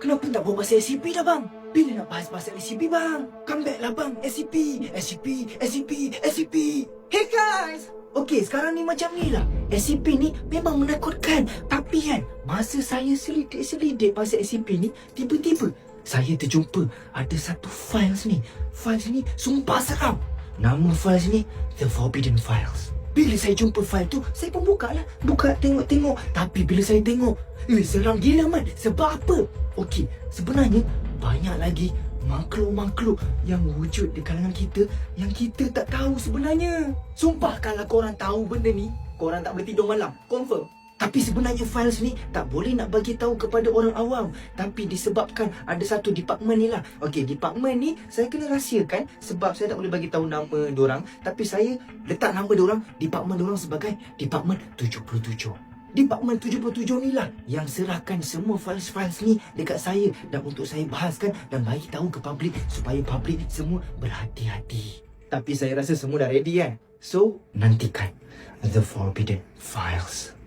kenapa tak bawa pasal SCP dah bang? Bila nak bahas pasal SCP bang? Come back lah bang, SCP, SCP, SCP, SCP. Hey guys! Okay, sekarang ni macam ni lah. SCP ni memang menakutkan. Tapi kan, masa saya selidik pasal SCP ni, tiba-tiba saya terjumpa ada satu files ni. Files ni sumpah seram. Nama files ni The Forbidden Files. Bila saya jumpa file tu, saya pun buka lah. Buka tengok-tengok. Tapi bila saya tengok, seram gila man. Sebab apa? Okey, sebenarnya banyak lagi makhluk-makhluk yang wujud di kalangan kita yang kita tak tahu sebenarnya. Sumpah kalau korang tahu benda ni, korang tak boleh tidur malam. Confirm. Tapi sebenarnya files ni tak boleh nak bagi tahu kepada orang awam. Tapi disebabkan ada satu department ni lah. Okey, department ni saya kena rahsiakan sebab saya tak boleh bagi tahu nama diorang. Tapi saya letak nama diorang, department diorang sebagai Department 77. Department 77 ni lah yang serahkan semua files-files ni dekat saya dan untuk saya bahaskan dan bagi tahu ke publik supaya publik semua berhati-hati. Tapi saya rasa semua dah ready kan? So, nantikan The Forbidden Files.